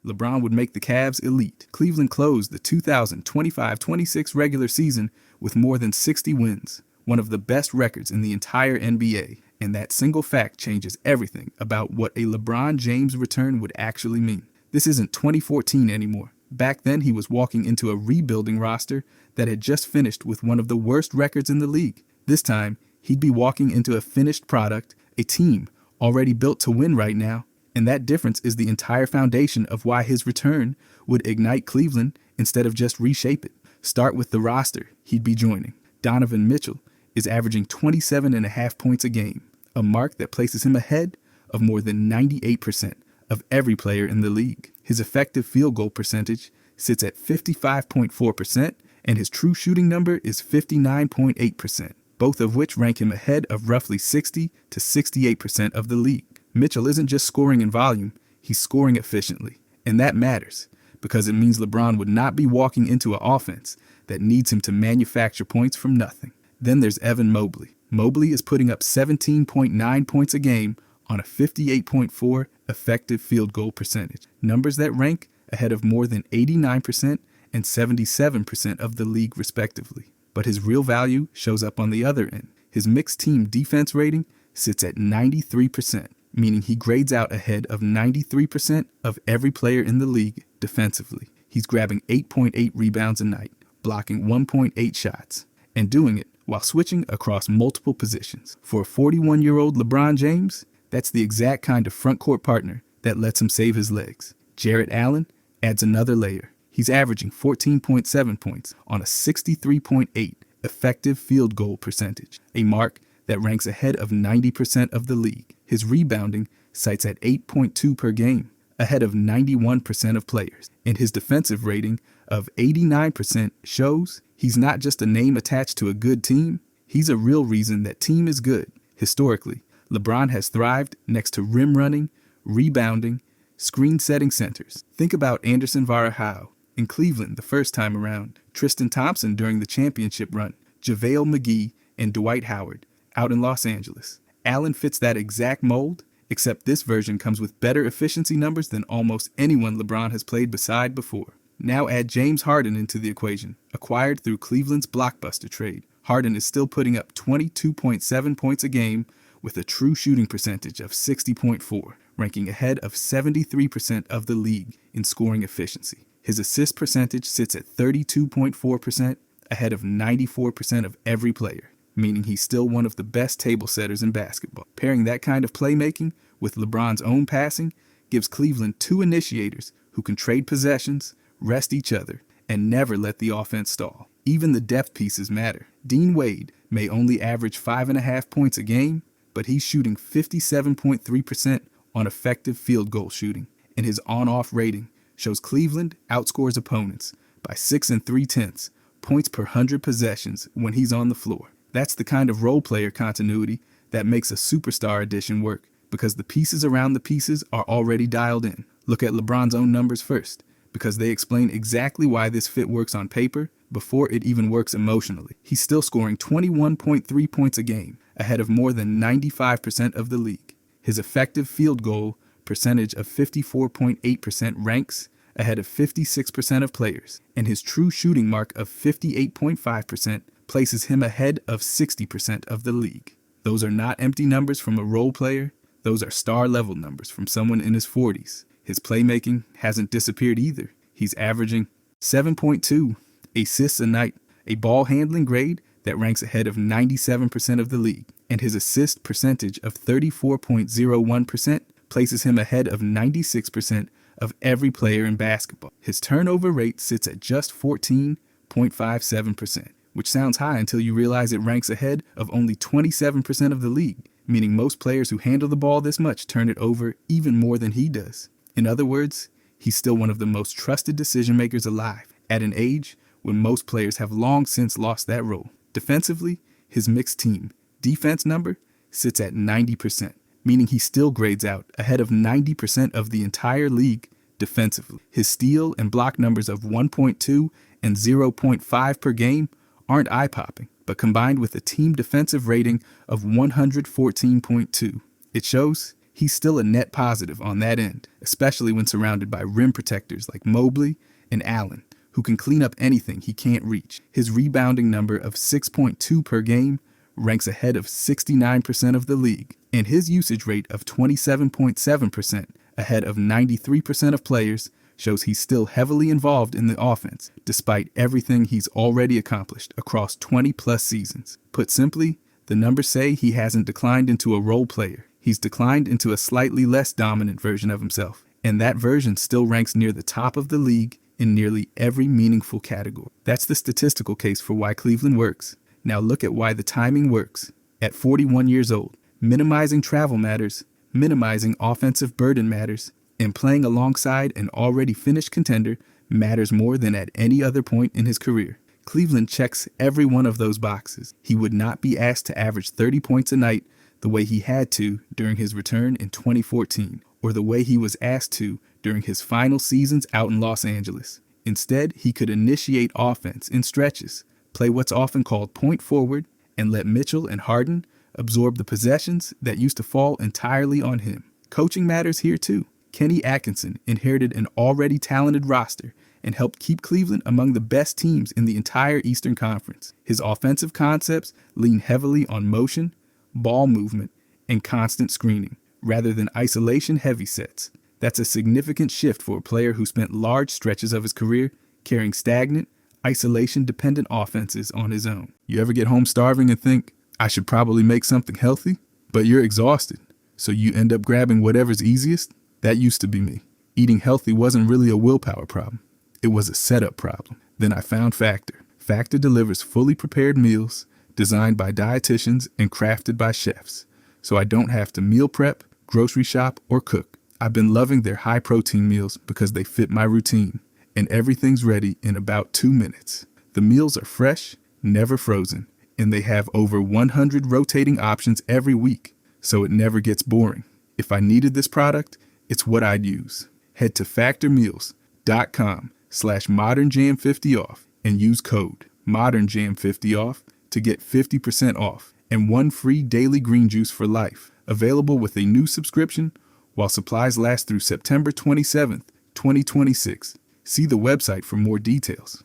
LeBron would make the Cavs elite. Cleveland closed the 2025-26 regular season with more than 60 wins, one of the best records in the entire NBA. And that single fact changes everything about what a LeBron James return would actually mean. This isn't 2014 anymore. Back then, he was walking into a rebuilding roster that had just finished with one of the worst records in the league. This time, he'd be walking into a finished product, a team already built to win right now. And that difference is the entire foundation of why his return would ignite Cleveland instead of just reshape it. Start with the roster he'd be joining. Donovan Mitchell is averaging 27.5 points a game, a mark that places him ahead of more than 98% of every player in the league. His effective field goal percentage sits at 55.4%, and his true shooting number is 59.8%, both of which rank him ahead of roughly 60 to 68% of the league. Mitchell isn't just scoring in volume, he's scoring efficiently. And that matters, because it means LeBron would not be walking into an offense that needs him to manufacture points from nothing. Then there's Evan Mobley. Mobley is putting up 17.9 points a game on a 58.4 effective field goal percentage, numbers that rank ahead of more than 89% and 77% of the league respectively. But his real value shows up on the other end. His mixed team defense rating sits at 93%, meaning he grades out ahead of 93% of every player in the league defensively. He's grabbing 8.8 rebounds a night, blocking 1.8 shots, and doing it while switching across multiple positions. For a 41-year-old LeBron James, that's the exact kind of front court partner that lets him save his legs. Jarrett Allen adds another layer. He's averaging 14.7 points on a 63.8 effective field goal percentage, a mark that ranks ahead of 90% of the league. His rebounding sites at 8.2 per game, ahead of 91% of players. And his defensive rating of 89% shows he's not just a name attached to a good team, he's a real reason that team is good. Historically, LeBron has thrived next to rim running, rebounding, screen-setting centers. Think about Anderson Varejao in Cleveland the first time around, Tristan Thompson during the championship run, JaVale McGee and Dwight Howard out in Los Angeles. Allen fits that exact mold, except this version comes with better efficiency numbers than almost anyone LeBron has played beside before. Now add James Harden into the equation. Acquired through Cleveland's blockbuster trade, Harden is still putting up 22.7 points a game with a true shooting percentage of 60.4, ranking ahead of 73% of the league in scoring efficiency. His assist percentage sits at 32.4%, ahead of 94% of every player, meaning he's still one of the best table setters in basketball. Pairing that kind of playmaking with LeBron's own passing gives Cleveland two initiators who can trade possessions, rest each other, and never let the offense stall. Even the depth pieces matter. Dean Wade may only average 5.5 points a game, but he's shooting 57.3% on effective field goal shooting, and his on-off rating shows Cleveland outscores opponents by 6 3/10 points per 100 possessions when he's on the floor. That's the kind of role player continuity that makes a superstar addition work, because the pieces around the pieces are already dialed in. Look at LeBron's own numbers first, because they explain exactly why this fit works on paper before it even works emotionally. He's still scoring 21.3 points a game, ahead of more than 95% of the league. His effective field goal percentage of 54.8% ranks ahead of 56% of players, and his true shooting mark of 58.5% places him ahead of 60% of the league. Those are not empty numbers from a role player, those are star-level numbers from someone in his 40s. His playmaking hasn't disappeared either. He's averaging 7.2 assists a night, a ball handling grade that ranks ahead of 97% of the league, and his assist percentage of 34.01% places him ahead of 96% of every player in basketball. His turnover rate sits at just 14.57%, which sounds high until you realize it ranks ahead of only 27% of the league, meaning most players who handle the ball this much turn it over even more than he does. In other words, he's still one of the most trusted decision makers alive, at an age when most players have long since lost that role. Defensively, his mixed team defense number sits at 90%, meaning he still grades out ahead of 90% of the entire league defensively. His steal and block numbers of 1.2 and 0.5 per game aren't eye-popping, but combined with a team defensive rating of 114.2, it shows he's still a net positive on that end, especially when surrounded by rim protectors like Mobley and Allen, who can clean up anything he can't reach. His rebounding number of 6.2 per game ranks ahead of 69% of the league, and his usage rate of 27.7%, ahead of 93% of players, shows he's still heavily involved in the offense, despite everything he's already accomplished across 20-plus seasons. Put simply, the numbers say he hasn't declined into a role player. He's declined into a slightly less dominant version of himself, and that version still ranks near the top of the league in nearly every meaningful category. That's the statistical case for why Cleveland works. Now look at why the timing works. At 41 years old, minimizing travel matters, minimizing offensive burden matters, and playing alongside an already finished contender matters more than at any other point in his career. Cleveland checks every one of those boxes. He would not be asked to average 30 points a night the way he had to during his return in 2014, or the way he was asked to during his final seasons out in Los Angeles. Instead, he could initiate offense in stretches, play what's often called point forward, and let Mitchell and Harden absorb the possessions that used to fall entirely on him. Coaching matters here too. Kenny Atkinson inherited an already talented roster and helped keep Cleveland among the best teams in the entire Eastern Conference. His offensive concepts lean heavily on motion, ball movement, and constant screening, rather than isolation-heavy sets. That's a significant shift for a player who spent large stretches of his career carrying stagnant, isolation-dependent offenses on his own. You ever get home starving and think, I should probably make something healthy? But you're exhausted, so you end up grabbing whatever's easiest? That used to be me. Eating healthy wasn't really a willpower problem. It was a setup problem. Then I found Factor. Factor delivers fully prepared meals designed by dietitians and crafted by chefs, so I don't have to meal prep, grocery shop, or cook. I've been loving their high-protein meals because they fit my routine, and everything's ready in about 2 minutes. The meals are fresh, never frozen, and they have over 100 rotating options every week, so it never gets boring. If I needed this product, it's what I'd use. Head to factormeals.com/ModernJam50off and use code ModernJam50off to get 50% off and 1 free daily green juice for life. Available with a new subscription while supplies last through September 27th, 2026. See the website for more details.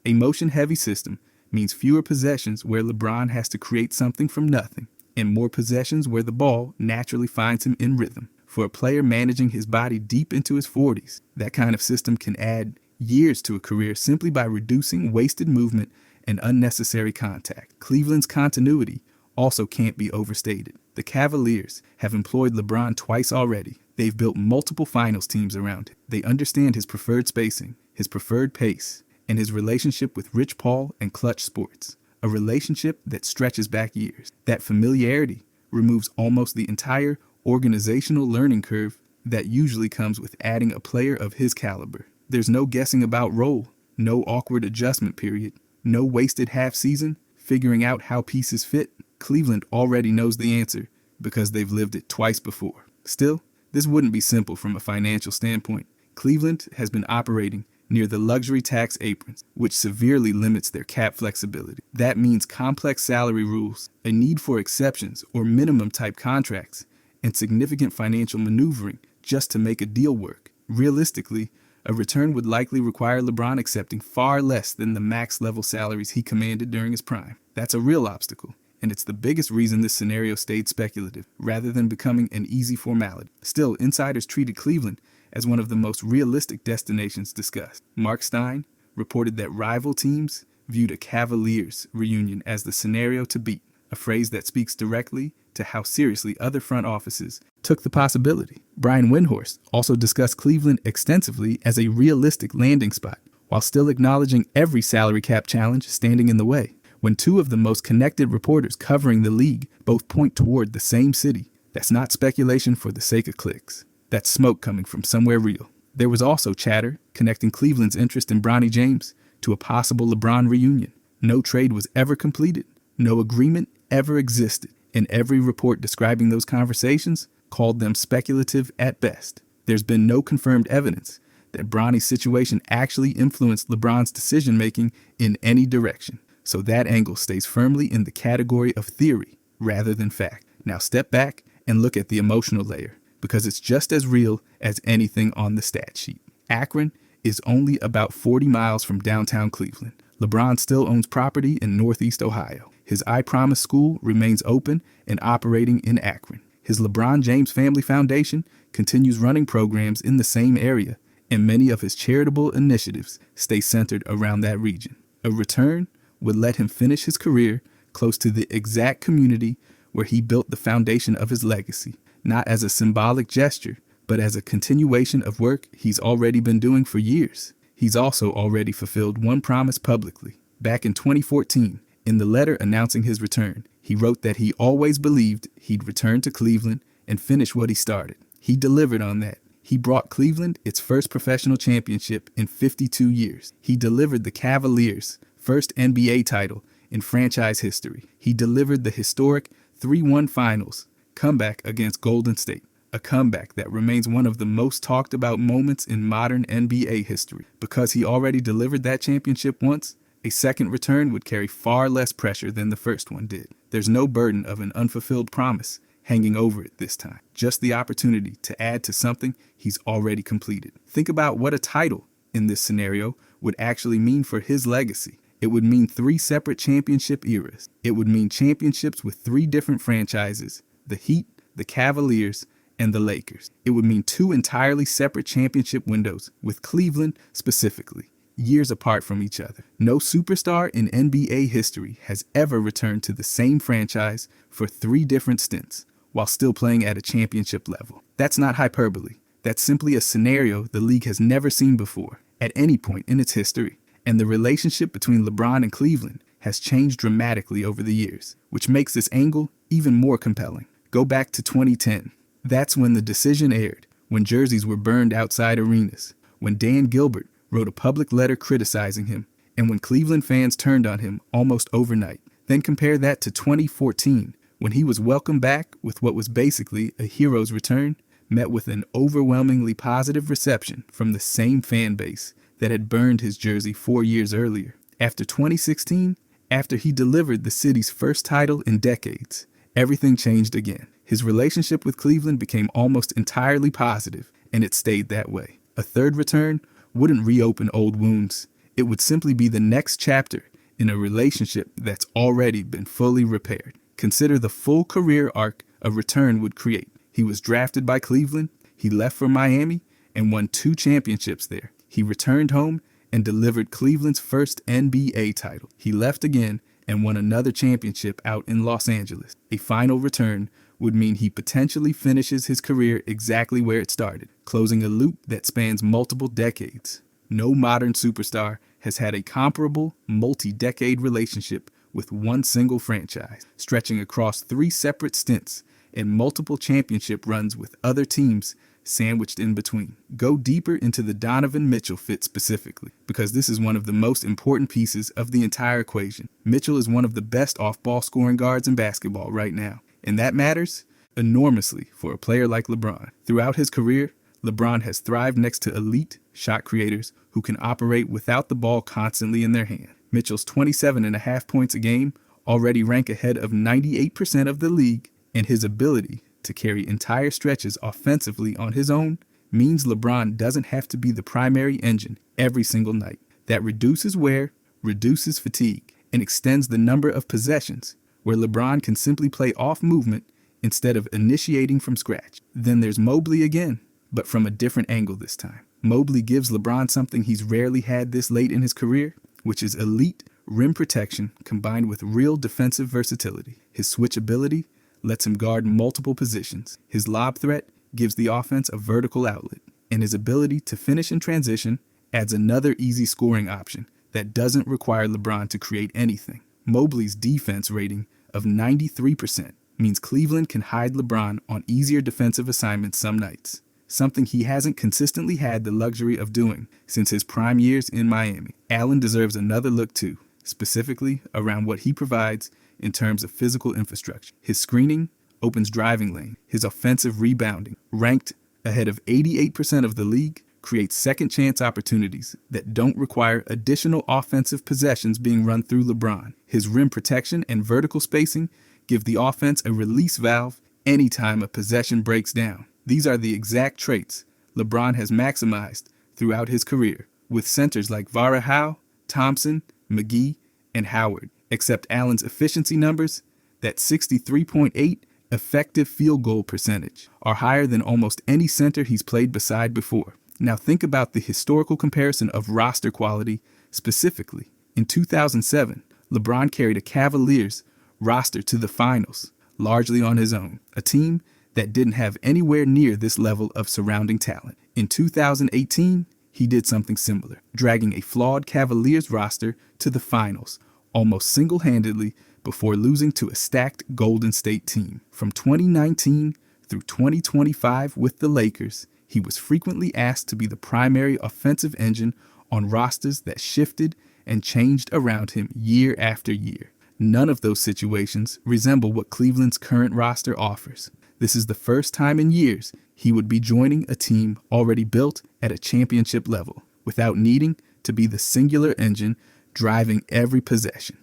A motion-heavy system means fewer possessions where LeBron has to create something from nothing, and more possessions where the ball naturally finds him in rhythm. For a player managing his body deep into his 40s, that kind of system can add years to a career simply by reducing wasted movement and unnecessary contact. Cleveland's continuity also can't be overstated. The Cavaliers have employed LeBron twice already. They've built multiple finals teams around him. They understand his preferred spacing, his preferred pace, and his relationship with Rich Paul and Clutch Sports. A relationship that stretches back years. That familiarity removes almost the entire organizational learning curve that usually comes with adding a player of his caliber. There's no guessing about role, no awkward adjustment period, no wasted half season figuring out how pieces fit. Cleveland already knows the answer because they've lived it twice before. Still, this wouldn't be simple from a financial standpoint. Cleveland has been operating near the luxury tax aprons, which severely limits their cap flexibility. That means complex salary rules, a need for exceptions or minimum type contracts, and significant financial maneuvering just to make a deal work. Realistically, a return would likely require LeBron accepting far less than the max level salaries he commanded during his prime. That's a real obstacle, and it's the biggest reason this scenario stayed speculative, rather than becoming an easy formality. Still, insiders treated Cleveland as one of the most realistic destinations discussed. Mark Stein reported that rival teams viewed a Cavaliers reunion as the scenario to beat, a phrase that speaks directly to how seriously other front offices took the possibility. Brian Windhorst also discussed Cleveland extensively as a realistic landing spot, while still acknowledging every salary cap challenge standing in the way. When two of the most connected reporters covering the league both point toward the same city, that's not speculation for the sake of clicks. That's smoke coming from somewhere real. There was also chatter connecting Cleveland's interest in Bronny James to a possible LeBron reunion. No trade was ever completed. No agreement ever existed. And every report describing those conversations called them speculative at best. There's been no confirmed evidence that Bronny's situation actually influenced LeBron's decision-making in any direction. So that angle stays firmly in the category of theory rather than fact. Now step back and look at the emotional layer, because it's just as real as anything on the stat sheet. Akron is only about 40 miles from downtown Cleveland. LeBron still owns property in Northeast Ohio. His I Promise school remains open and operating in Akron. His LeBron James Family Foundation continues running programs in the same area, and many of his charitable initiatives stay centered around that region. A return would let him finish his career close to the exact community where he built the foundation of his legacy, not as a symbolic gesture, but as a continuation of work he's already been doing for years. He's also already fulfilled one promise publicly. Back in 2014, in the letter announcing his return, he wrote that he always believed he'd return to Cleveland and finish what he started. He delivered on that. He brought Cleveland its first professional championship in 52 years. He delivered the Cavaliers' first NBA title in franchise history. He delivered the historic 3-1 finals comeback against Golden State, a comeback that remains one of the most talked about moments in modern NBA history. Because he already delivered that championship once, a second return would carry far less pressure than the first one did. There's no burden of an unfulfilled promise hanging over it this time, just the opportunity to add to something he's already completed. Think about what a title in this scenario would actually mean for his legacy. It would mean 3 separate championship eras. It would mean championships with 3 different franchises: the Heat, the Cavaliers, and the Lakers. It would mean 2 entirely separate championship windows, with Cleveland specifically, years apart from each other. No superstar in NBA history has ever returned to the same franchise for 3 different stints, while still playing at a championship level. That's not hyperbole. That's simply a scenario the league has never seen before, at any point in its history. And the relationship between LeBron and Cleveland has changed dramatically over the years, which makes this angle even more compelling. Go back to 2010. That's when the decision aired, when jerseys were burned outside arenas, when Dan Gilbert wrote a public letter criticizing him, and when Cleveland fans turned on him almost overnight. Then compare that to 2014, when he was welcomed back with what was basically a hero's return, met with an overwhelmingly positive reception from the same fan base that had burned his jersey 4 years earlier. After 2016, after he delivered the city's first title in decades, everything changed again. His relationship with Cleveland became almost entirely positive, and it stayed that way. A third return wouldn't reopen old wounds. It would simply be the next chapter in a relationship that's already been fully repaired. Consider the full career arc a return would create. He was drafted by Cleveland, he left for Miami, and won 2 championships there. He returned home and delivered Cleveland's first NBA title. He left again and won another championship out in Los Angeles. A final return would mean he potentially finishes his career exactly where it started, closing a loop that spans multiple decades. No modern superstar has had a comparable multi-decade relationship with one single franchise, stretching across 3 separate stints and multiple championship runs with other teams sandwiched in between. Go deeper into the Donovan Mitchell fit specifically, because this is one of the most important pieces of the entire equation. Mitchell is one of the best off-ball scoring guards in basketball right now, and that matters enormously for a player like LeBron. Throughout his career, LeBron has thrived next to elite shot creators who can operate without the ball constantly in their hand. Mitchell's 27.5 points a game already rank ahead of 98% of the league, and his ability to carry entire stretches offensively on his own means LeBron doesn't have to be the primary engine every single night. That reduces wear, reduces fatigue, and extends the number of possessions where LeBron can simply play off movement instead of initiating from scratch. Then there's Mobley again, but from a different angle this time. Mobley gives LeBron something he's rarely had this late in his career, which is elite rim protection combined with real defensive versatility. His switchability lets him guard multiple positions. His lob threat gives the offense a vertical outlet, and his ability to finish in transition adds another easy scoring option that doesn't require LeBron to create anything. Mobley's defense rating of 93% means Cleveland can hide LeBron on easier defensive assignments some nights, something he hasn't consistently had the luxury of doing since his prime years in Miami. Allen deserves another look too, specifically around what he provides in terms of physical infrastructure. His screening opens driving lane. His offensive rebounding, ranked ahead of 88% of the league, creates second chance opportunities that don't require additional offensive possessions being run through LeBron. His rim protection and vertical spacing Give the offense a release valve anytime a possession breaks down. These are the exact traits LeBron has maximized throughout his career, with centers like Varejao, Thompson, McGee, and Howard. Except Allen's efficiency numbers, that 63.8 effective field goal percentage, are higher than almost any center he's played beside before. Now think about the historical comparison of roster quality specifically. In 2007, LeBron carried a Cavaliers roster to the finals, largely on his own, a team that didn't have anywhere near this level of surrounding talent. In 2018, he did something similar, dragging a flawed Cavaliers roster to the finals, almost single-handedly, before losing to a stacked Golden State team. From 2019 through 2025 with the Lakers, he was frequently asked to be the primary offensive engine on rosters that shifted and changed around him year after year. None of those situations resemble what Cleveland's current roster offers. This is the first time in years he would be joining a team already built at a championship level, without needing to be the singular engine driving every possession.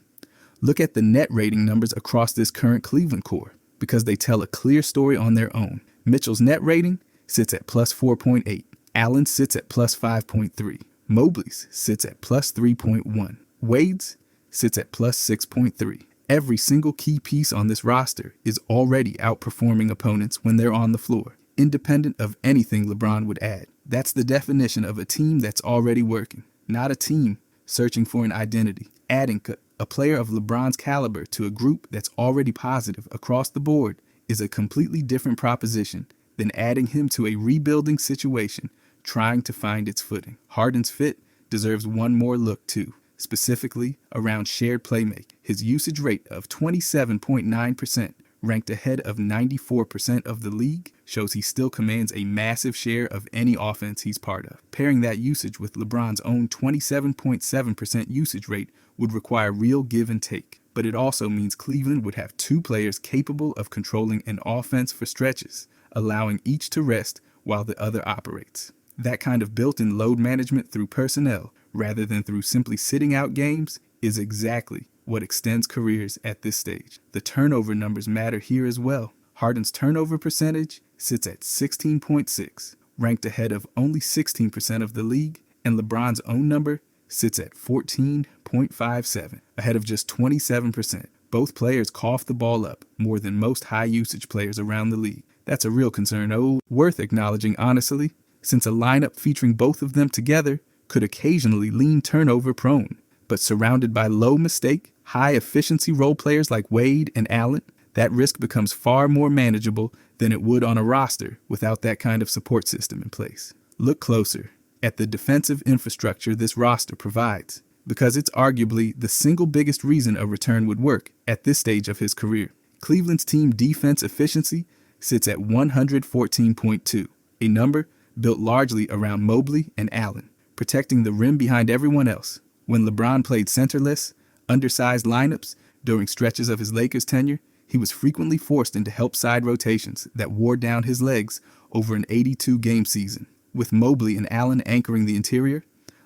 Look at the net rating numbers across this current Cleveland core, because they tell a clear story on their own. Mitchell's net rating sits at plus 4.8. Allen sits at plus 5.3. Mobley's sits at plus 3.1. Wade's sits at plus 6.3. Every single key piece on this roster is already outperforming opponents when they're on the floor, independent of anything LeBron would add. That's the definition of a team that's already working, not a team searching for an identity. Adding a player of LeBron's caliber to a group that's already positive across the board is a completely different proposition than adding him to a rebuilding situation trying to find its footing. Harden's fit deserves one more look too, specifically around shared playmaking. His usage rate of 27.9%, ranked ahead of 94% of the league, shows he still commands a massive share of any offense he's part of. Pairing that usage with LeBron's own 27.7% usage rate would require real give and take. But it also means Cleveland would have two players capable of controlling an offense for stretches, allowing each to rest while the other operates. That kind of built-in load management through personnel, rather than through simply sitting out games, is exactly what extends careers at this stage. The turnover numbers matter here as well. Harden's turnover percentage sits at 16.6, ranked ahead of only 16% of the league, and LeBron's own number sits at 14.57, ahead of just 27%. Both players cough the ball up more than most high-usage players around the league. That's a real concern, worth acknowledging honestly, since a lineup featuring both of them together could occasionally lean turnover prone. But surrounded by low-mistake, high-efficiency role players like Wade and Allen, that risk becomes far more manageable than it would on a roster without that kind of support system in place. Look closer at the defensive infrastructure this roster provides, because it's arguably the single biggest reason a return would work at this stage of his career. Cleveland's team defense efficiency sits at 114.2, a number built largely around Mobley and Allen, protecting the rim behind everyone else. When LeBron played centerless, undersized lineups during stretches of his Lakers tenure, he was frequently forced into help side rotations that wore down his legs over an 82-game season. With Mobley and Allen anchoring the interior,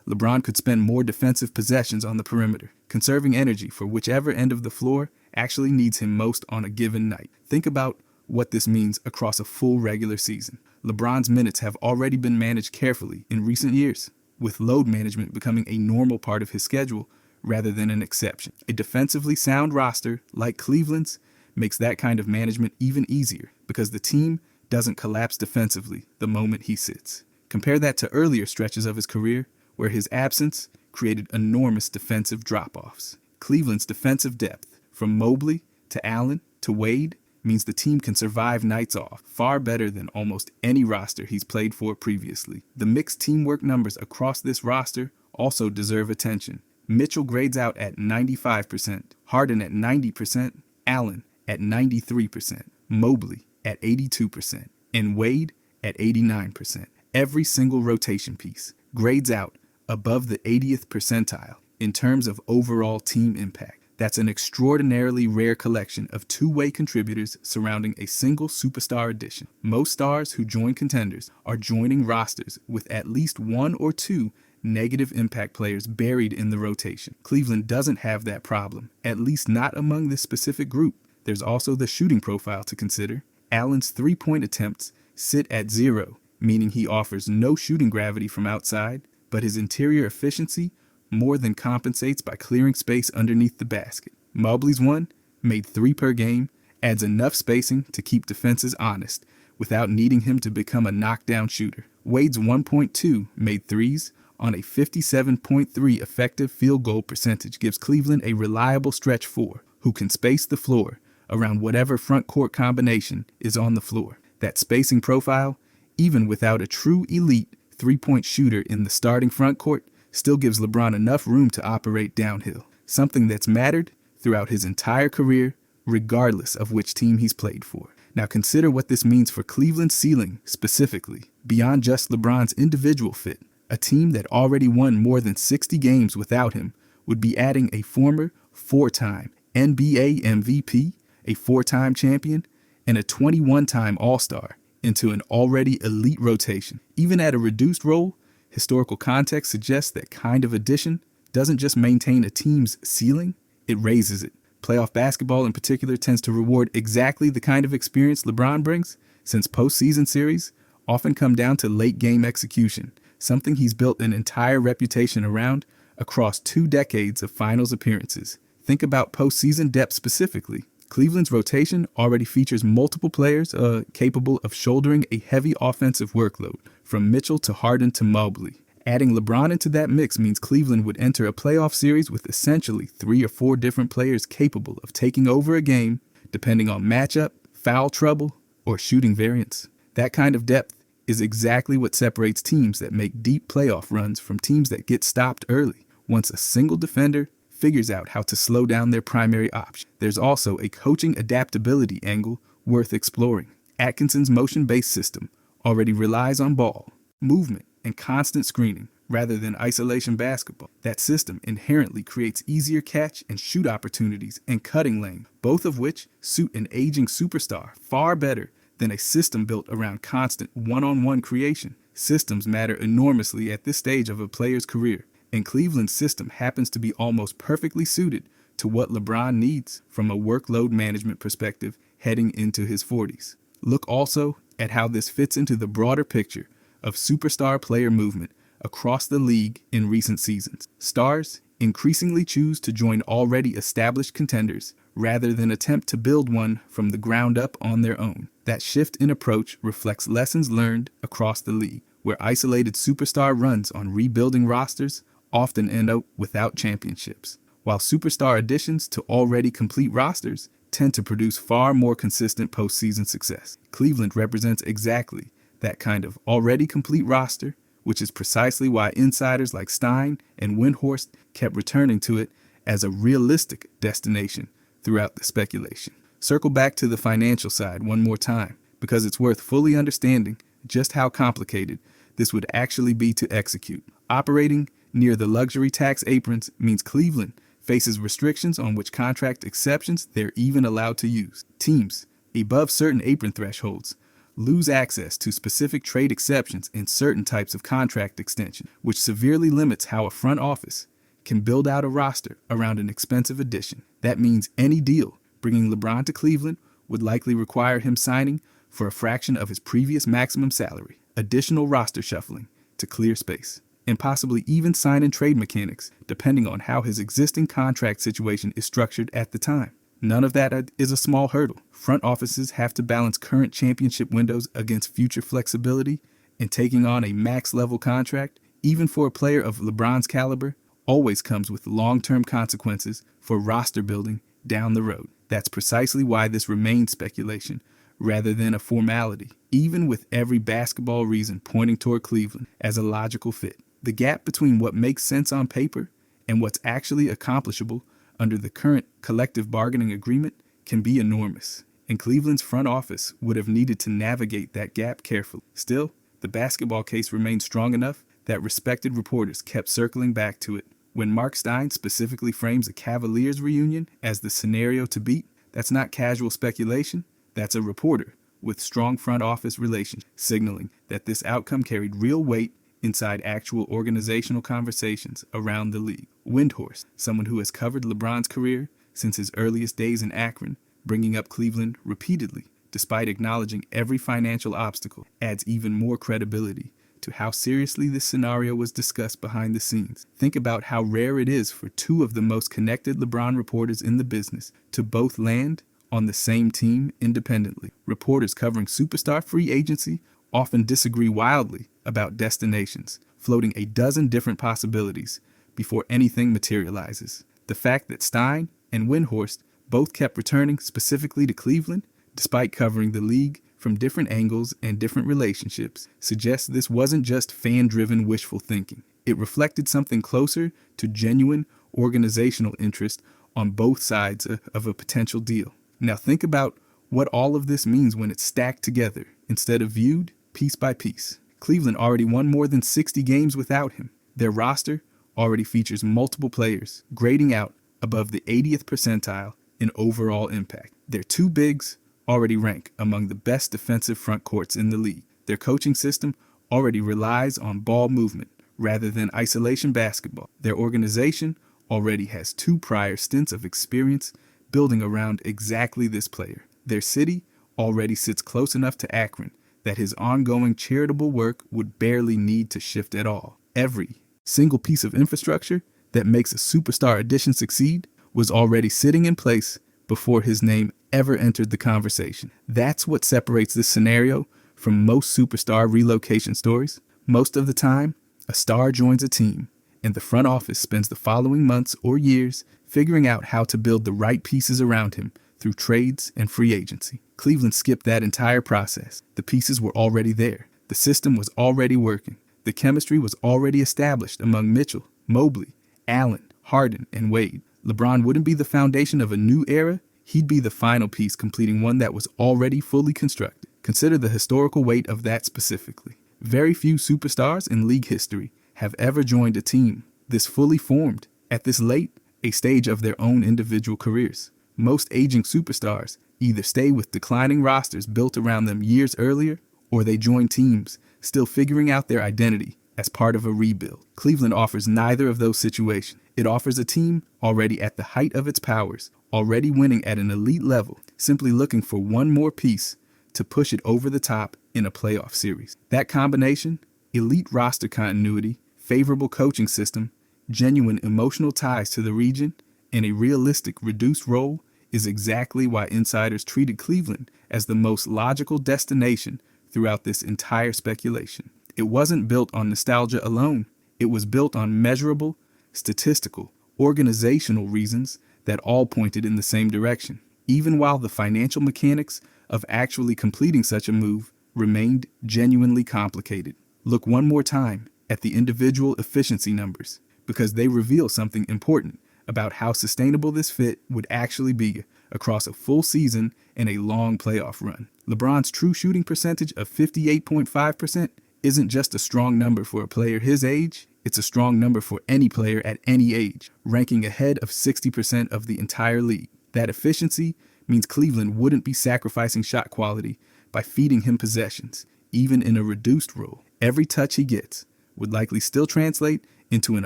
LeBron could spend more defensive possessions on the perimeter, conserving energy for whichever end of the floor actually needs him most on a given night. Think about what this means across a full regular season. LeBron's minutes have already been managed carefully in recent years, with load management becoming a normal part of his schedule rather than an exception. A defensively sound roster like Cleveland's makes that kind of management even easier because the team doesn't collapse defensively the moment he sits. Compare that to earlier stretches of his career where his absence created enormous defensive drop-offs. Cleveland's defensive depth, from Mobley to Allen to Wade, means the team can survive nights off far better than almost any roster he's played for previously. The mixed teamwork numbers across this roster also deserve attention. Mitchell grades out at 95%, Harden at 90%, Allen at 93%, Mobley at 82%, and Wade at 89%. Every single rotation piece grades out above the 80th percentile in terms of overall team impact. That's an extraordinarily rare collection of two-way contributors surrounding a single superstar addition. Most stars who join contenders are joining rosters with at least one or two negative impact players buried in the rotation. Cleveland doesn't have that problem, at least not among this specific group. There's also the shooting profile to consider. Allen's three-point attempts sit at 0, meaning he offers no shooting gravity from outside, but his interior efficiency more than compensates by clearing space underneath the basket. Mobley's one, made 3 per game, adds enough spacing to keep defenses honest without needing him to become a knockdown shooter. Wade's 1.2 made threes on a 57.3 effective field goal percentage gives Cleveland a reliable stretch 4 who can space the floor around whatever front court combination is on the floor. That spacing profile, even without a true elite three-point shooter in the starting front court, still gives LeBron enough room to operate downhill, something that's mattered throughout his entire career, regardless of which team he's played for. Now consider what this means for Cleveland's ceiling specifically, beyond just LeBron's individual fit. A team that already won more than 60 games without him would be adding a former 4-time NBA MVP, a 4-time champion, and a 21-time All-Star into an already elite rotation. Even at a reduced role, historical context suggests that kind of addition doesn't just maintain a team's ceiling, it raises it. Playoff basketball in particular tends to reward exactly the kind of experience LeBron brings, since postseason series often come down to late game execution, something he's built an entire reputation around across 2 decades of finals appearances. Think about postseason depth specifically. Cleveland's rotation already features multiple players capable of shouldering a heavy offensive workload, from Mitchell to Harden to Mobley. Adding LeBron into that mix means Cleveland would enter a playoff series with essentially 3 or 4 different players capable of taking over a game, depending on matchup, foul trouble, or shooting variance. That kind of depth is exactly what separates teams that make deep playoff runs from teams that get stopped early, once a single defender figures out how to slow down their primary option. There's also a coaching adaptability angle worth exploring. Atkinson's motion-based system already relies on ball movement and constant screening rather than isolation basketball. That system inherently creates easier catch and shoot opportunities and cutting lane, both of which suit an aging superstar far better than a system built around constant one-on-one creation. Systems matter enormously at this stage of a player's career, and Cleveland's system happens to be almost perfectly suited to what LeBron needs from a workload management perspective heading into his 40s. Look also at how this fits into the broader picture of superstar player movement across the league in recent seasons. Stars increasingly choose to join already established contenders rather than attempt to build one from the ground up on their own. That shift in approach reflects lessons learned across the league, where isolated superstar runs on rebuilding rosters often end up without championships, while superstar additions to already complete rosters tend to produce far more consistent postseason success. Cleveland represents exactly that kind of already complete roster, which is precisely why insiders like Stein and Windhorst kept returning to it as a realistic destination throughout the speculation. Circle back to the financial side one more time, because it's worth fully understanding just how complicated this would actually be to execute. Operating near the luxury tax aprons means Cleveland faces restrictions on which contract exceptions they're even allowed to use. Teams above certain apron thresholds lose access to specific trade exceptions in certain types of contract extension, which severely limits how a front office can build out a roster around an expensive addition. That means any deal bringing LeBron to Cleveland would likely require him signing for a fraction of his previous maximum salary, additional roster shuffling to clear space, and possibly even sign and trade mechanics depending on how his existing contract situation is structured at the time. None of that is a small hurdle. Front offices have to balance current championship windows against future flexibility, and taking on a max-level contract, even for a player of LeBron's caliber, always comes with long-term consequences for roster building down the road. That's precisely why this remains speculation rather than a formality, even with every basketball reason pointing toward Cleveland as a logical fit. The gap between what makes sense on paper and what's actually accomplishable under the current collective bargaining agreement can be enormous, and Cleveland's front office would have needed to navigate that gap carefully. Still, the basketball case remained strong enough that respected reporters kept circling back to it. When Mark Stein specifically frames a Cavaliers reunion as the scenario to beat, that's not casual speculation, that's a reporter with strong front office relations, signaling that this outcome carried real weight inside actual organizational conversations around the league. Windhorst, someone who has covered LeBron's career since his earliest days in Akron, bringing up Cleveland repeatedly, despite acknowledging every financial obstacle, adds even more credibility to how seriously this scenario was discussed behind the scenes. Think about how rare it is for two of the most connected LeBron reporters in the business to both land on the same team independently. Reporters covering superstar free agency often disagree wildly about destinations, floating a dozen different possibilities before anything materializes. The fact that Stein and Windhorst both kept returning specifically to Cleveland, despite covering the league from different angles and different relationships, suggests this wasn't just fan-driven wishful thinking. It reflected something closer to genuine organizational interest on both sides of a potential deal. Now think about what all of this means when it's stacked together, instead of viewed piece by piece. Cleveland already won more than 60 games without him. Their roster already features multiple players, grading out above the 80th percentile in overall impact. Their two bigs already rank among the best defensive front courts in the league. Their coaching system already relies on ball movement rather than isolation basketball. Their organization already has two prior stints of experience building around exactly this player. Their city already sits close enough to Akron that his ongoing charitable work would barely need to shift at all. Every single piece of infrastructure that makes a superstar addition succeed was already sitting in place before his name ever entered the conversation. That's what separates this scenario from most superstar relocation stories. Most of the time, a star joins a team, and the front office spends the following months or years figuring out how to build the right pieces around him through trades and free agency. Cleveland skipped that entire process. The pieces were already there. The system was already working. The chemistry was already established among Mitchell, Mobley, Allen, Harden, and Wade. LeBron wouldn't be the foundation of a new era. He'd be the final piece completing one that was already fully constructed. Consider the historical weight of that specifically. Very few superstars in league history have ever joined a team this fully formed at this late a stage of their own individual careers. Most aging superstars either stay with declining rosters built around them years earlier, or they join teams still figuring out their identity as part of a rebuild. Cleveland offers neither of those situations. It offers a team already at the height of its powers, already winning at an elite level, simply looking for one more piece to push it over the top in a playoff series. That combination, elite roster continuity, favorable coaching system, genuine emotional ties to the region, and a realistic reduced role, is exactly why insiders treated Cleveland as the most logical destination throughout this entire speculation. It wasn't built on nostalgia alone. It was built on measurable, statistical, organizational reasons that all pointed in the same direction, even while the financial mechanics of actually completing such a move remained genuinely complicated. Look one more time at the individual efficiency numbers, because they reveal something important about how sustainable this fit would actually be across a full season and a long playoff run. LeBron's true shooting percentage of 58.5% isn't just a strong number for a player his age, it's a strong number for any player at any age, ranking ahead of 60% of the entire league. That efficiency means Cleveland wouldn't be sacrificing shot quality by feeding him possessions, even in a reduced role. Every touch he gets would likely still translate into an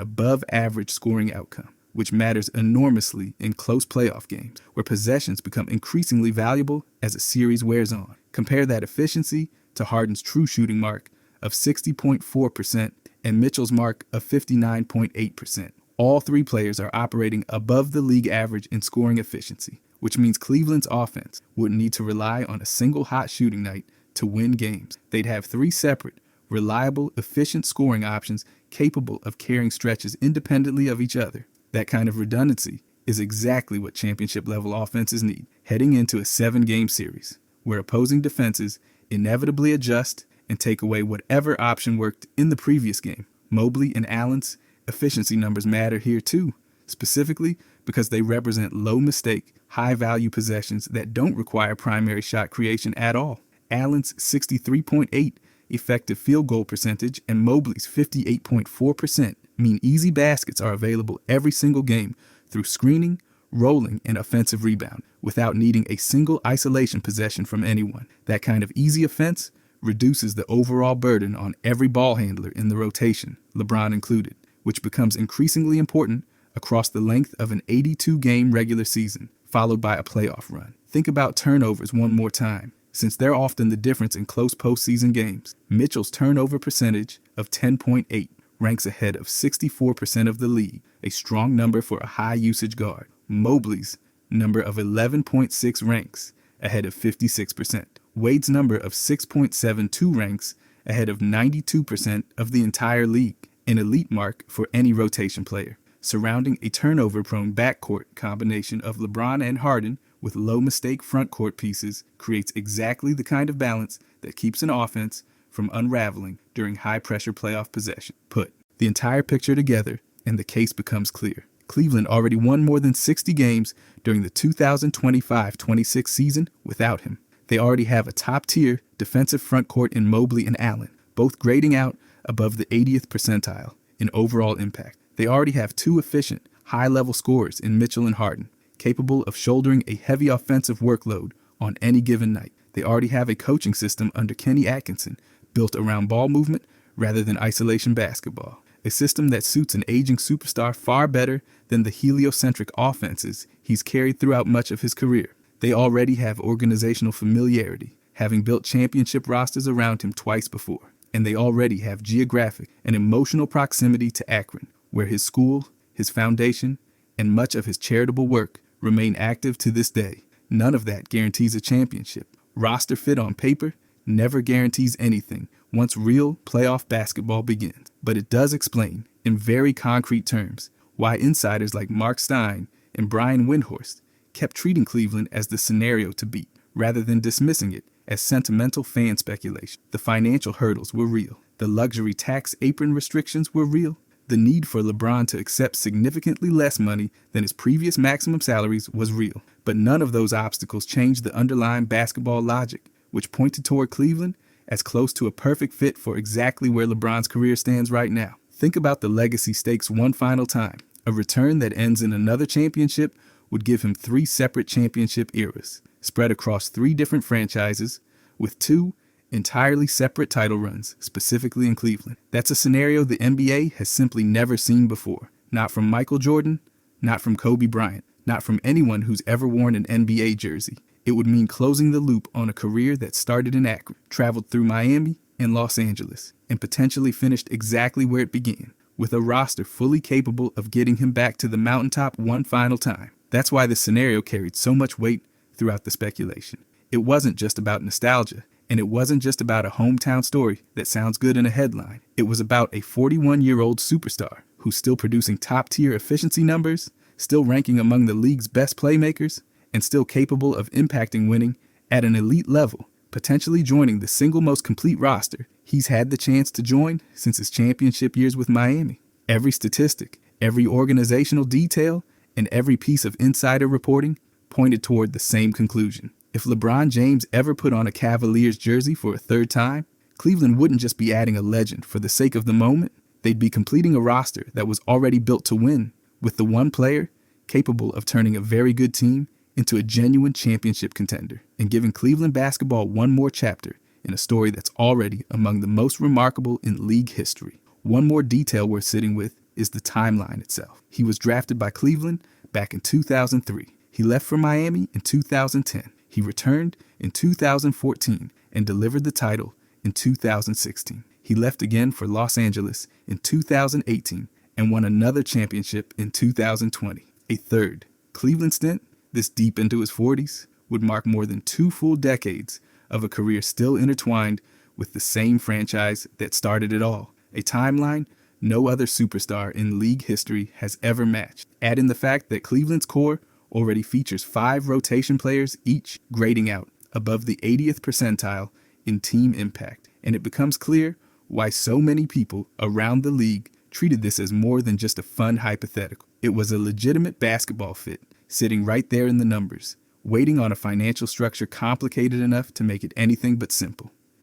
above-average scoring outcome, which matters enormously in close playoff games, where possessions become increasingly valuable as a series wears on. Compare that efficiency to Harden's true shooting mark of 60.4% and Mitchell's mark of 59.8%. All three players are operating above the league average in scoring efficiency, which means Cleveland's offense wouldn't need to rely on a single hot shooting night to win games. They'd have three separate, reliable, efficient scoring options capable of carrying stretches independently of each other. That kind of redundancy is exactly what championship-level offenses need, heading into a 7-game series, where opposing defenses inevitably adjust and take away whatever option worked in the previous game. Mobley and Allen's efficiency numbers matter here too, specifically because they represent low-mistake, high-value possessions that don't require primary shot creation at all. Allen's 63.8 effective field goal percentage and Mobley's 58.4% mean easy baskets are available every single game through screening, rolling, and offensive rebound, without needing a single isolation possession from anyone. That kind of easy offense reduces the overall burden on every ball handler in the rotation, LeBron included, which becomes increasingly important across the length of an 82-game regular season. followed by a playoff run. Think about turnovers one more time, since they're often the difference in close postseason games. Mitchell's turnover percentage of 10.8 ranks ahead of 64% of the league, a strong number for a high-usage guard. Mobley's number of 11.6 ranks ahead of 56%. Wade's number of 6.72 ranks ahead of 92% of the entire league, an elite mark for any rotation player. Surrounding a turnover-prone backcourt combination of LeBron and Harden with low-mistake frontcourt pieces creates exactly the kind of balance that keeps an offense from unraveling during high-pressure playoff possession. Put the entire picture together, and the case becomes clear. Cleveland already won more than 60 games during the 2025-26 season without him. They already have a top-tier defensive frontcourt in Mobley and Allen, both grading out above the 80th percentile in overall impact. They already have two efficient, high-level scorers in Mitchell and Harden, capable of shouldering a heavy offensive workload on any given night. They already have a coaching system under Kenny Atkinson built around ball movement rather than isolation basketball, a system that suits an aging superstar far better than the heliocentric offenses he's carried throughout much of his career. They already have organizational familiarity, having built championship rosters around him twice before, and they already have geographic and emotional proximity to Akron, where his school, his foundation, and much of his charitable work remain active to this day. None of that guarantees a championship. Roster fit on paper never guarantees anything once real playoff basketball begins. But it does explain, in very concrete terms, why insiders like Mark Stein and Brian Windhorst kept treating Cleveland as the scenario to beat, rather than dismissing it as sentimental fan speculation. The financial hurdles were real. The luxury tax apron restrictions were real. The need for LeBron to accept significantly less money than his previous maximum salaries was real. But none of those obstacles changed the underlying basketball logic, which pointed toward Cleveland as close to a perfect fit for exactly where LeBron's career stands right now. Think about the legacy stakes one final time. A return that ends in another championship would give him 3 separate championship eras, spread across 3 different franchises, with 2 entirely separate title runs, specifically in Cleveland. That's a scenario the NBA has simply never seen before. Not from Michael Jordan, not from Kobe Bryant, not from anyone who's ever worn an NBA jersey. It would mean closing the loop on a career that started in Akron, traveled through Miami and Los Angeles, and potentially finished exactly where it began, with a roster fully capable of getting him back to the mountaintop one final time. That's why this scenario carried so much weight throughout the speculation. It wasn't just about nostalgia, and it wasn't just about a hometown story that sounds good in a headline. It was about a 41-year-old superstar who's still producing top-tier efficiency numbers, still ranking among the league's best playmakers, and still capable of impacting winning at an elite level, potentially joining the single most complete roster he's had the chance to join since his championship years with Miami. Every statistic, every organizational detail, and every piece of insider reporting pointed toward the same conclusion. If LeBron James ever put on a Cavaliers jersey for a third time, Cleveland wouldn't just be adding a legend for the sake of the moment. They'd be completing a roster that was already built to win, with the one player capable of turning a very good team into a genuine championship contender, and giving Cleveland basketball one more chapter in a story that's already among the most remarkable in league history. One more detail worth sitting with is the timeline itself. He was drafted by Cleveland back in 2003. He left for Miami in 2010. He returned in 2014 and delivered the title in 2016. He left again for Los Angeles in 2018 and won another championship in 2020. A third Cleveland stint, this deep into his 40s, would mark more than 2 full decades of a career still intertwined with the same franchise that started it all. A timeline no other superstar in league history has ever matched. Add in the fact that Cleveland's core already features 5 rotation players each grading out above the 80th percentile in team impact, and it becomes clear why so many people around the league treated this as more than just a fun hypothetical. It was a legitimate basketball fit, sitting right there in the numbers, waiting on a financial structure complicated enough to make it anything but simple.